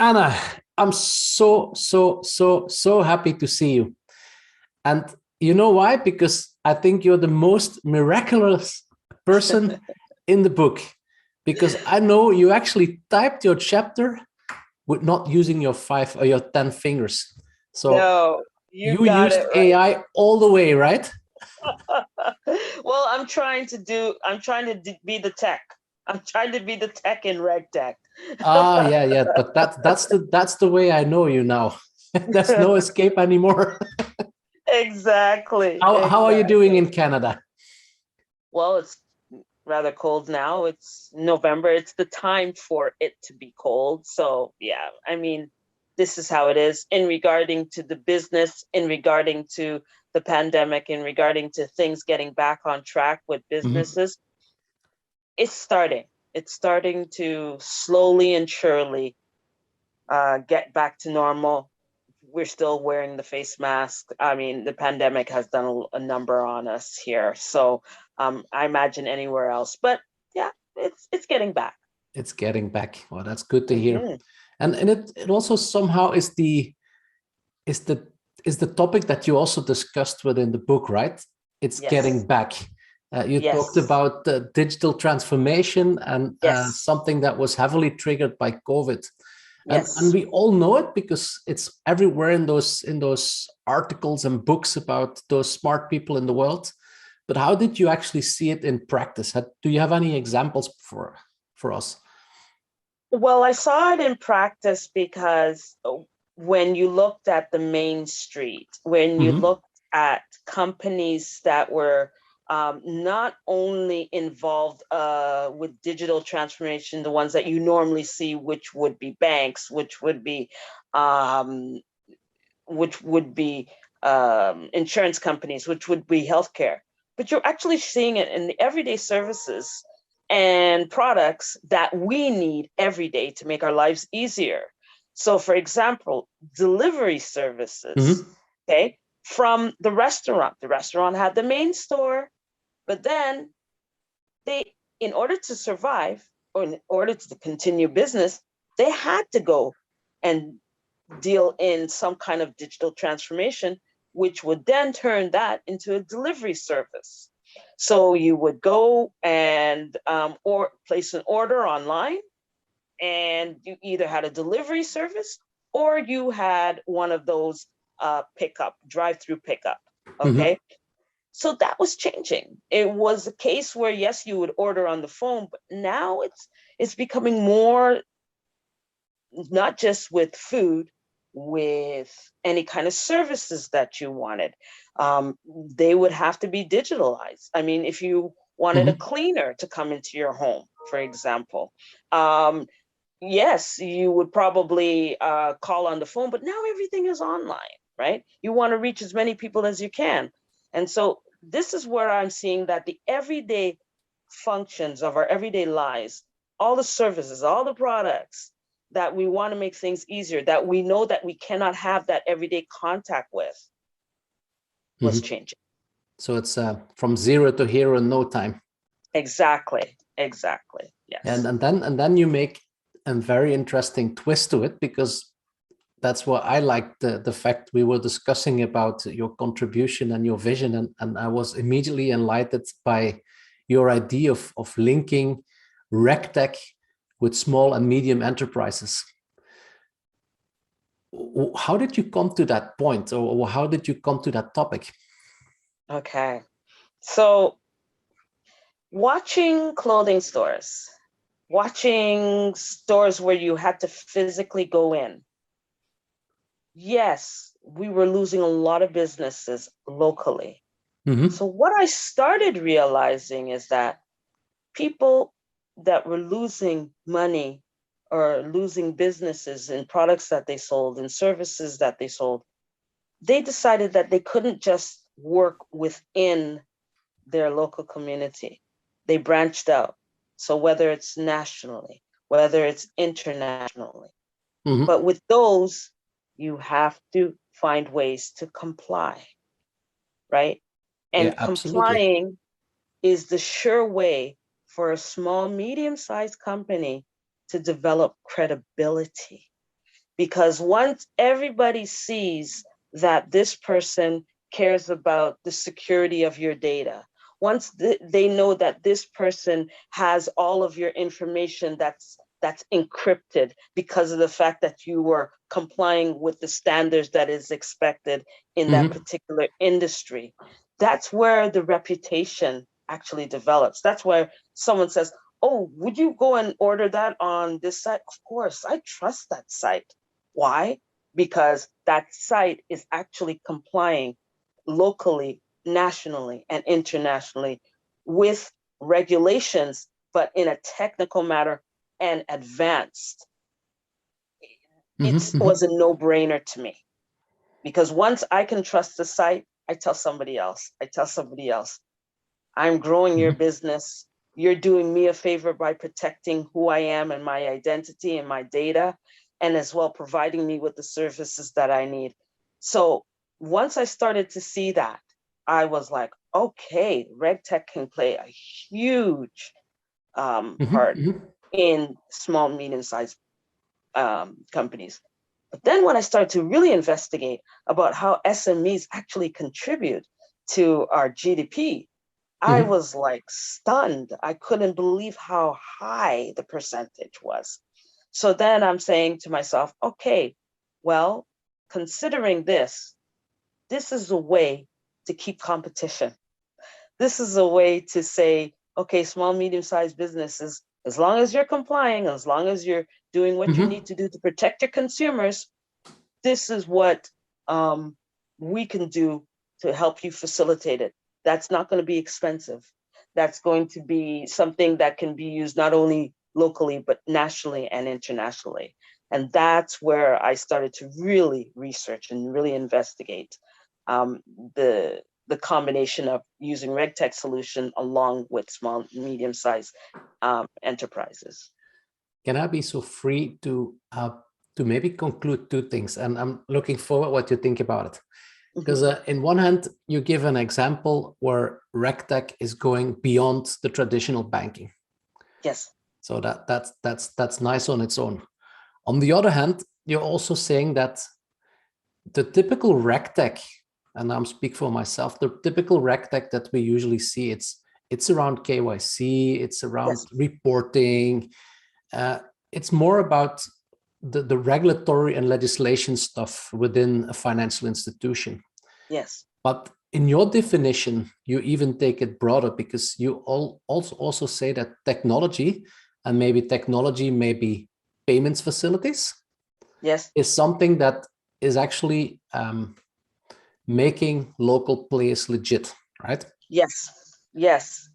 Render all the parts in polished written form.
Anna, I'm so happy to see you. And you know why? Because I think you're the most miraculous person in the book. Because I know you actually typed your chapter with not using your 5 or your 10 fingers. So No, you you got used it right. AI all the way, right? Well, I'm trying to be the tech. I'm trying to be the tech in RegTech. Ah, yeah. But that's the way I know you now. There's no escape anymore. Exactly, How are you doing exactly. in Canada? Well, it's rather cold now. It's November. It's the time for it to be cold. So, yeah, I mean, this is how it is in regarding to the business, in regarding to the pandemic, in regarding to things getting back on track with Mhm. businesses. It's starting. It's starting to slowly and surely get back to normal. We're still wearing the face mask. I mean, the pandemic has done a number on us here. So I imagine anywhere else. But yeah, it's getting back. It's getting back. Well, that's good to hear. Hmm. And it also somehow is the is the topic that you also discussed within the book, right? It's Yes, getting back. You talked yes, about digital transformation and yes, something that was heavily triggered by COVID. And yes. we all know it because it's everywhere in those articles and books about those smart people in the world. But how did you actually see it in practice? Do you have any examples for us? Well, I saw it in practice because when you looked at the main street, when you Hmm. looked at companies that were not only involved with digital transformation, the ones that you normally see, which would be banks, um, which would be insurance companies, which would be healthcare, but you're actually seeing it in the everyday services and products that we need every day to make our lives easier. So, for example, delivery services, Hmm. okay, from the restaurant. The restaurant had the main store, but then in order to survive or in order to continue business, they had to go and deal in some kind of digital transformation, which would then turn that into a delivery service. So you would go and or place an order online, and you either had a delivery service or you had one of those pickup, drive-through pickup. Hmm. Okay, so that was changing. It was a case where yes, you would order on the phone, but now it's becoming more, not just with food, with any kind of services that you wanted. They would have to be digitalized. I mean, if you wanted a Hmm. cleaner to come into your home, for example, um, yes, you would probably call on the phone, but now everything is online, right? You want to reach as many people as you can. And so this is where I'm seeing that the everyday functions of our everyday lives, all the services, all the products that we want to make things easier, that we know that we cannot have that everyday contact with, was Hmm. changing. So it's from zero to hero in no time. Exactly. Exactly. And Yes. and then you make a very interesting twist to it because that's what I like the fact we were discussing about your contribution and your vision, and I was immediately enlightened by your idea of linking RegTech with small and medium enterprises. How did you come to that point, or how did you come to that topic? Okay. So watching clothing stores, watching stores where you had to physically go in. Yes, we were losing a lot of businesses locally. Hmm. So, what I started realizing is that people that were losing money or losing businesses and products that they sold and services that they sold, they decided that they couldn't just work within their local community. They branched out. So, whether it's nationally, whether it's internationally, Hmm. but with those, you have to find ways to comply, right? Yeah, And absolutely. complying is the sure way for a small, medium sized company to develop credibility. because once everybody sees that this person cares about the security of your data, once they know that this person has all of your information that's encrypted because of the fact that you were complying with the standards that is expected in that particular industry, that's where the reputation actually develops. That's where someone says, oh, would you go and order that on this site? Of course, I trust that site. Why? Because that site is actually complying locally, nationally, and internationally with regulations, but in a technical matter and advanced. It was a no-brainer to me, because once I can trust the site, I tell somebody else. I'm growing your business. You're doing me a favor by protecting who I am and my identity and my data, and as well providing me with the services that I need. So once I started to see that, I was like, okay, RegTech can play a huge part in small, medium-sized companies. But then when I started to really investigate about how SMEs actually contribute to our GDP, I was like stunned. I couldn't believe how high the percentage was. So then I'm saying to myself, okay, well, considering this is a way to keep competition. This is a way to say, okay, small, medium-sized businesses, as long as you're complying, as long as you're doing what you need to do to protect your consumers, this is what we can do to help you facilitate it. That's not going to be expensive. That's going to be something that can be used not only locally, but nationally and internationally. And that's where I started to really research and really investigate the combination of using RegTech solution along with small, medium-sized enterprises. Can I be so free to maybe conclude two things? And I'm looking forward what you think about it. Because in one hand, you give an example where RegTech is going beyond the traditional banking. Yes. So that's nice on its own. On the other hand, you're also saying that the typical RegTech, and I'm speak for myself, the typical RegTech that we usually see, it's around KYC, it's around reporting. It's more about the regulatory and legislation stuff within a financial institution. Yes. But in your definition, you even take it broader, because you also say that technology, and maybe technology, maybe payments facilities, is something that is actually making local players legit, right? Yes.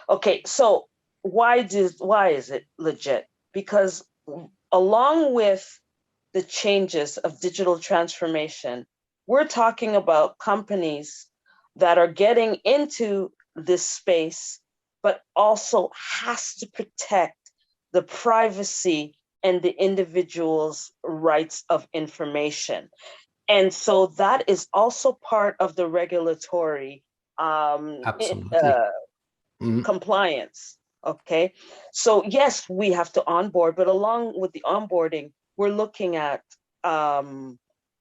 Okay, so why is it legit? Because along with the changes of digital transformation, we're talking about companies that are getting into this space, but also has to protect the privacy and the individual's rights of information. And so that is also part of the regulatory compliance. Okay, so yes, we have to onboard, but along with the onboarding, we're looking at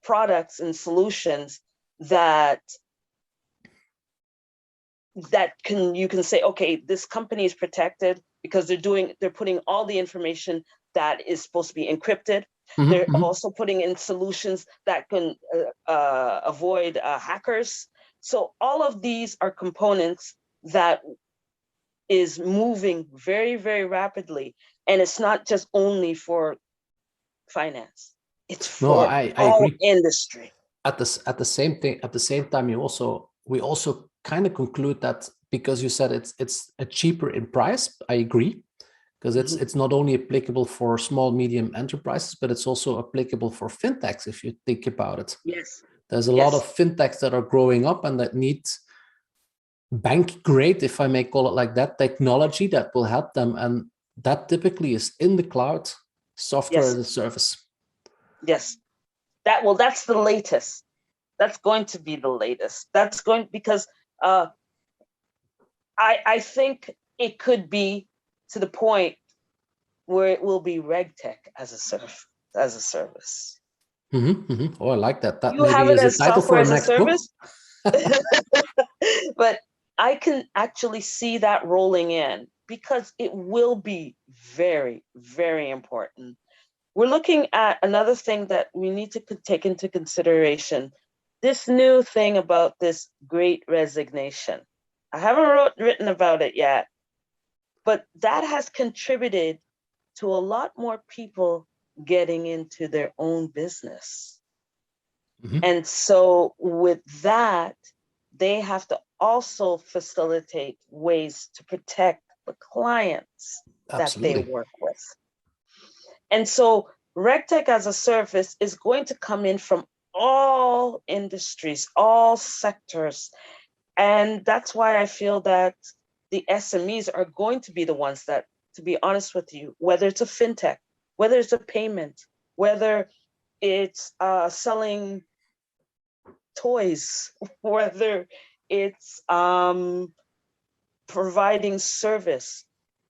products and solutions that you can say, okay, this company is protected because they're putting all the information that is supposed to be encrypted. They're also putting in solutions that can avoid hackers. So all of these are components that is moving very, very rapidly. And it's not just only for finance. It's for all agree. Industry. At the same time, we also kind of conclude that, because you said it's a cheaper in price. I agree, because it's not only applicable for small, medium enterprises, but it's also applicable for fintechs, if you think about it. Yes. There's a lot of fintechs that are growing up and that need bank grade, if I may call it like that, technology that will help them. And that typically is in the cloud, software as a service. Yes. That's the latest. That's going to be the latest. That's going, because I think it could be to the point where it will be RegTech as a service. Oh, I like that. That You maybe have it is a as title software for a as a next book. service, but I can actually see that rolling in because it will be very, very important. We're looking at another thing that we need to take into consideration. This new thing about this great resignation. I haven't written about it yet, but that has contributed to a lot more people getting into their own business. And so with that, they have to also facilitate ways to protect the clients that they Absolutely. work with. And so RegTech as a service is going to come in from all industries, all sectors. And that's why I feel that the SMEs are going to be the ones that, to be honest with you, whether it's a fintech, whether it's a payment, whether it's selling toys, whether it's providing service,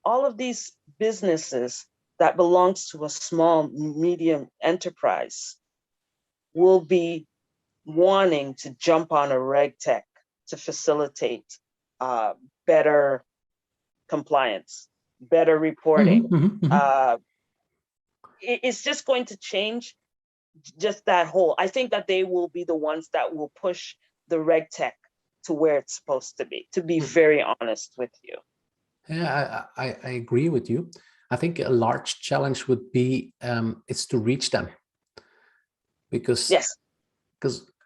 all of these businesses that belongs to a small, medium enterprise will be wanting to jump on a RegTech to facilitate better compliance, better reporting. It's just going to change just that whole. I think that they will be the ones that will push the RegTech to where it's supposed to be very honest with you. Yeah, I agree with you. I think a large challenge would be is to reach them, because Yes,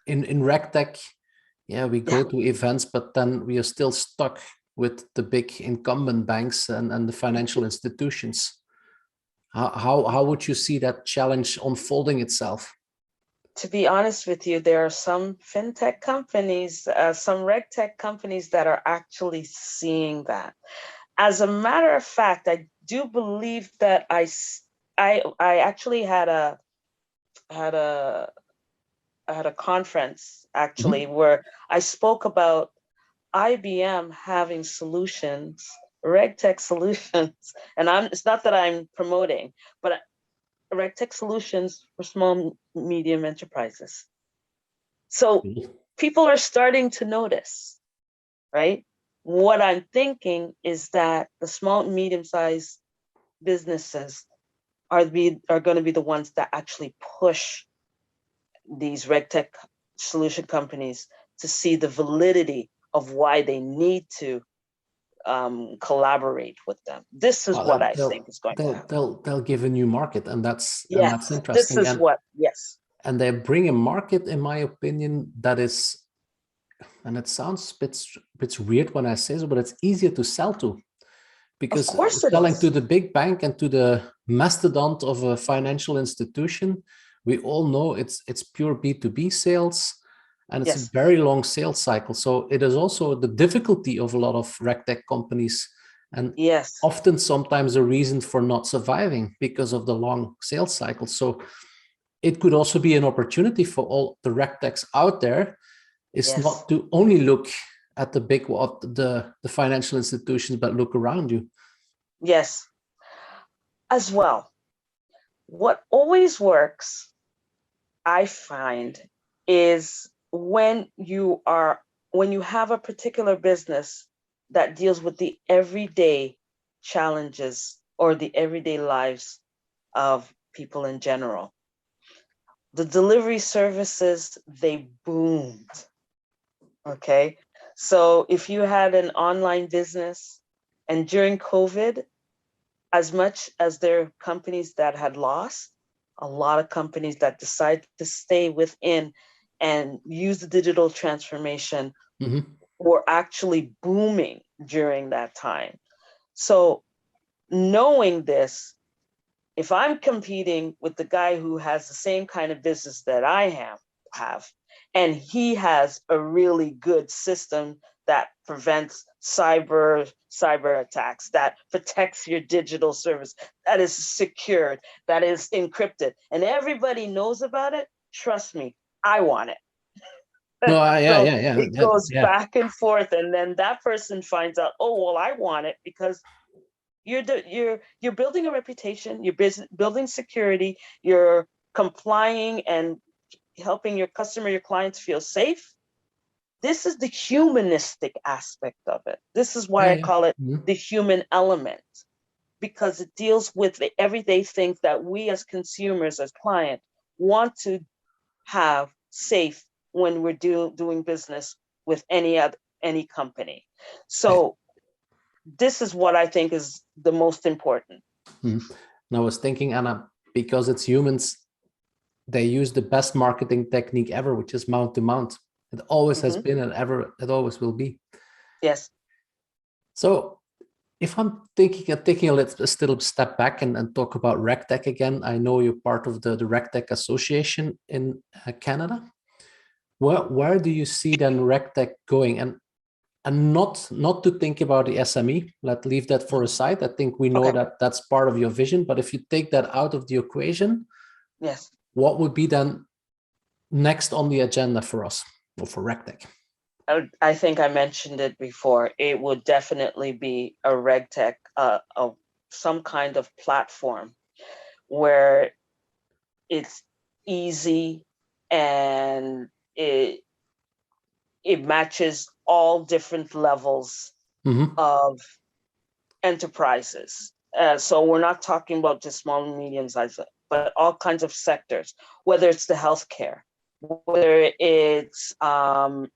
in RegTech, yeah, we go to events, but then we are still stuck with the big incumbent banks and the financial institutions. How would you see that challenge unfolding itself? to be honest with you, there are some fintech companies, some RegTech companies that are actually seeing that. As a matter of fact, I do believe that I actually had a conference actually where I spoke about IBM having solutions, RegTech solutions, and it's not that I'm promoting, but RegTech solutions for small, medium enterprises. So people are starting to notice, right? What I'm thinking is that the small and medium-sized businesses are going to be the ones that actually push these RegTech solution companies to see the validity of why they need to collaborate with them. This is what I think is going to happen. They'll give a new market, and that's Yes, this interesting. is what, yes. And they bring a market, in my opinion, that is, and it sounds a bit weird when I say so, but it's easier to sell to, because Of course it selling is. to the big bank and to the mastodon of a financial institution, we all know it's pure B2B sales, and it's a Yes, very long sales cycle. So it is also the difficulty of a lot of RegTech companies, and yes, often sometimes a reason for not surviving because of the long sales cycle. So it could also be an opportunity for all the RegTechs out there, is yes, not to only look at the big, the financial institutions, but look around you. yes. As well, what always works, I find, is when you have a particular business that deals with the everyday challenges or the everyday lives of people in general. The delivery services, they boomed. Okay. So if you had an online business and during COVID, as much as there are companies that had lost, a lot of companies that decide to stay within and use the digital transformation were actually booming during that time. So knowing this, if I'm competing with the guy who has the same kind of business that I have, and he has a really good system that prevents cyber attacks, that protects your digital service, that is secured, that is encrypted, and everybody knows about it, trust me, I want it. No, So yeah, it goes back and forth, and then that person finds out, oh, well, I want it because you're building a reputation, you're building security, you're complying and helping your customer, your clients feel safe. This is the humanistic aspect of it. This is why I call it the human element, because it deals with the everyday things that we as consumers, as clients, want to have safe when we're doing business with any company. So this is what I think is the most important. And I was thinking, Anna, because it's humans, they use the best marketing technique ever, which is mount to mount. It always has been, and it always will be. Yes. So if I'm taking a little step back and talk about RegTech again, I know you're part of the RegTech Association in Canada. Where do you see then RegTech going? And not to think about the SME, let's leave that for a side. I think we know that that's part of your vision, but if you take that out of the equation, yes, what would be then next on the agenda for us or for RegTech? I think I mentioned it before. It would definitely be a RegTech, some kind of platform where it's easy and it matches all different levels of enterprises. So we're not talking about just small and medium sized, but all kinds of sectors, whether it's the healthcare, whether it's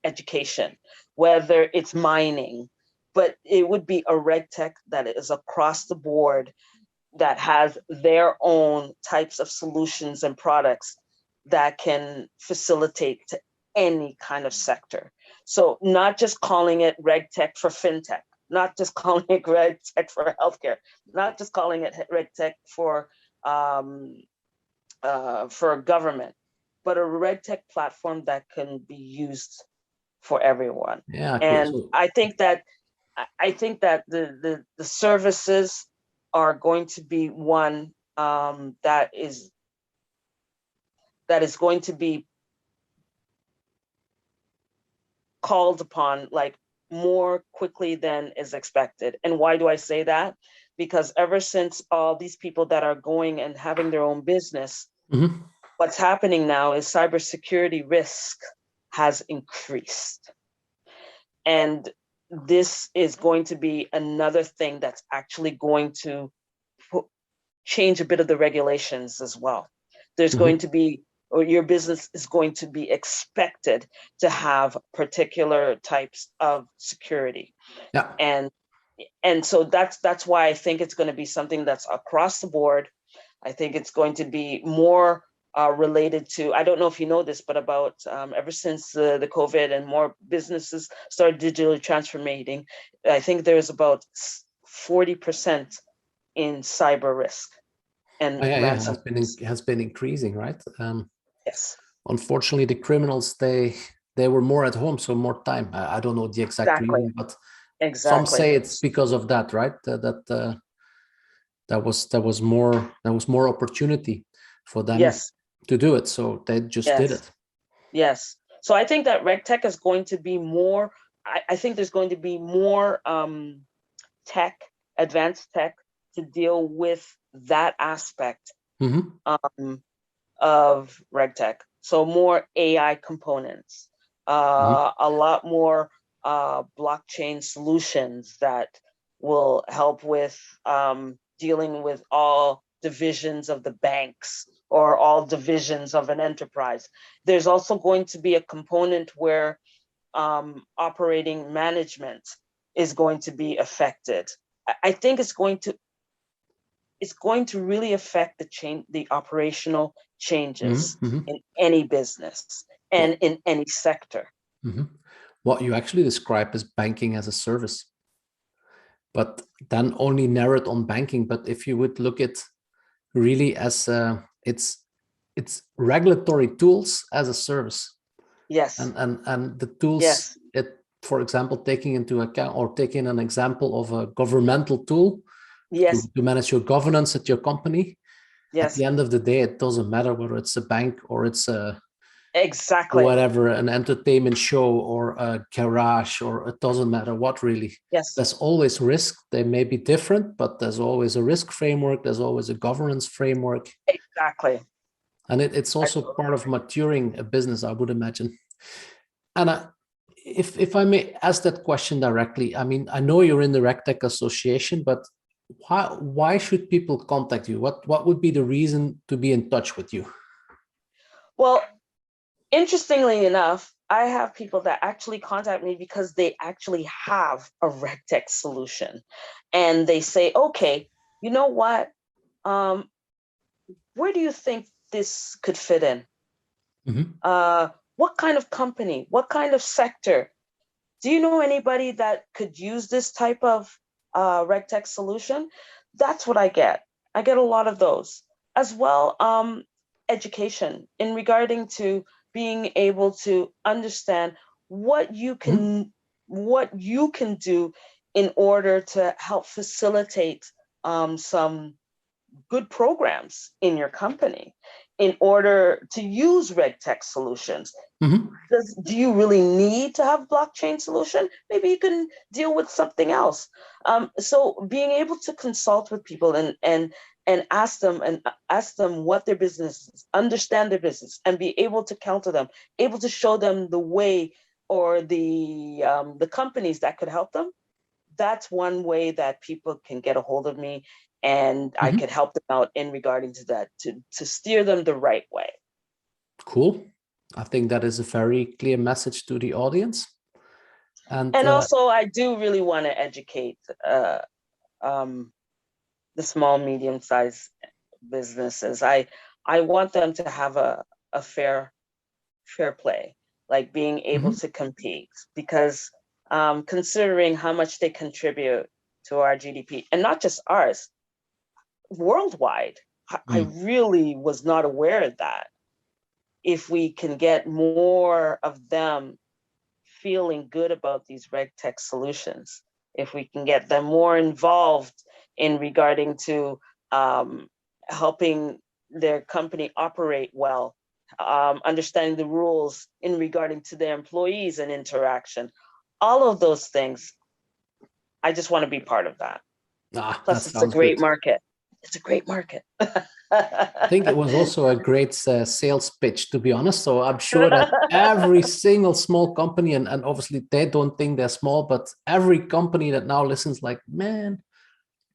education, whether it's mining, but it would be a RegTech that is across the board, that has their own types of solutions and products that can facilitate to any kind of sector. So not just calling it RegTech for Fintech, not just calling it RegTech for healthcare, not just calling it RegTech for government, but a RegTech platform that can be used for everyone. Yeah, and cool. I think that the services are going to be one that is going to be called upon like more quickly than is expected. And why do I say that? Because ever since all these people that are going and having their own business, what's happening now is cybersecurity risk has increased. And this is going to be another thing that's actually going to change a bit of the regulations as well. There's going to be, or your business is going to be expected to have particular types of security. Yeah. And so that's why I think it's going to be something that's across the board. I think it's going to be more related to, I don't know if you know this, but about ever since the COVID and more businesses started digitally transforming, I think there's about 40% in cyber risk and ransom. It has been increasing, right? Yes. Unfortunately, the criminals, they were more at home, so more time. I don't know the exact reason, but some say it's because of that, right? That was more opportunity for them to do it, so they just did it. Yes. So I think that RegTech is going to be more. I think there's going to be more advanced tech to deal with that aspect of RegTech. So more AI components, a lot more blockchain solutions that will help with dealing with all divisions of the banks or all divisions of an enterprise. There's also going to be a component where operating management is going to be affected. I think it's going to really affect the operational changes in any business and in any sector. What you actually describe as banking as a service, but then only narrowed on banking. But if you would look at really as it's regulatory tools as a service. Yes. And the tools, for example, taking into account or taking an example of a governmental tool to manage your governance at your company. At the end of the day, it doesn't matter whether it's a bank or it's a whatever, an entertainment show or a garage, or it doesn't matter what really. There's always risk. They may be different, but there's always a risk framework. There's always a governance framework. And it's also part of maturing a business, I would imagine. And if I may ask that question directly, I mean, I know you're in the RegTech Association, but why should people contact you? What would be the reason to be in touch with you? Well, interestingly enough, I have people that actually contact me because they actually have a RegTech solution. And they say, okay, you know what? Where do you think this could fit in? What kind of company? What kind of sector? Do you know anybody that could use this type of RegTech solution? That's what I get. I get a lot of those. As well, education in regarding to being able to understand what you can do in order to help facilitate some good programs in your company in order to use RegTech solutions. Do you really need to have blockchain solution? Maybe you can deal with something else. So being able to consult with people and ask them what their business is, understand their business, and be able to counter them, able to show them the way or the companies that could help them. That's one way that people can get a hold of me, and I could help them out in regarding to that, to steer them the right way. Cool. I think that is a very clear message to the audience. And also, I do really want to educate the small, medium-sized businesses. I want them to have a fair play, like being able to compete, because considering how much they contribute to our GDP, and not just ours, worldwide, I really was not aware of that. If we can get more of them feeling good about these RegTech solutions, if we can get them more involved in regarding to helping their company operate well, understanding the rules in regarding to their employees and interaction, all of those things, I just want to be part of that. Plus, it's a great market. It's a great market. I think it was also a great sales pitch, to be honest. So I'm sure that every single small company, and obviously they don't think they're small, but every company that now listens, like, man,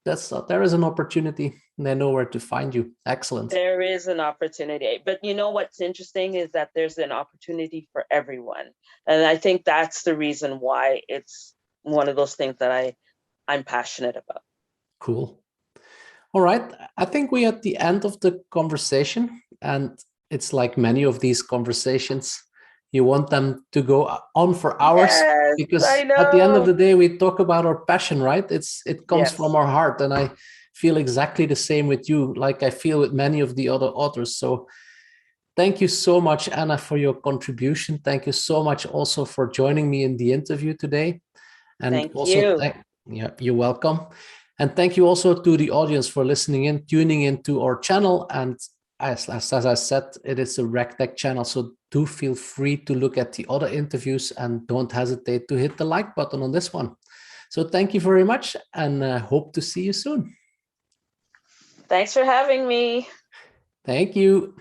there is an opportunity. And they know where to find you. Excellent. There is an opportunity. But you know what's interesting is that there's an opportunity for everyone. And I think that's the reason why it's one of those things that I'm passionate about. Cool. All right. I think we're at the end of the conversation, and it's like many of these conversations, you want them to go on for hours, because at the end of the day, we talk about our passion, right? It comes from our heart. And I feel exactly the same with you, like I feel with many of the other authors. So thank you so much, Anna, for your contribution. Thank you so much also for joining me in the interview today. And thank you. You're welcome. And thank you also to the audience for listening in, tuning into our channel. And as I said, it is a RegTech channel. So do feel free to look at the other interviews, and don't hesitate to hit the like button on this one. So thank you very much, and hope to see you soon. Thanks for having me. Thank you.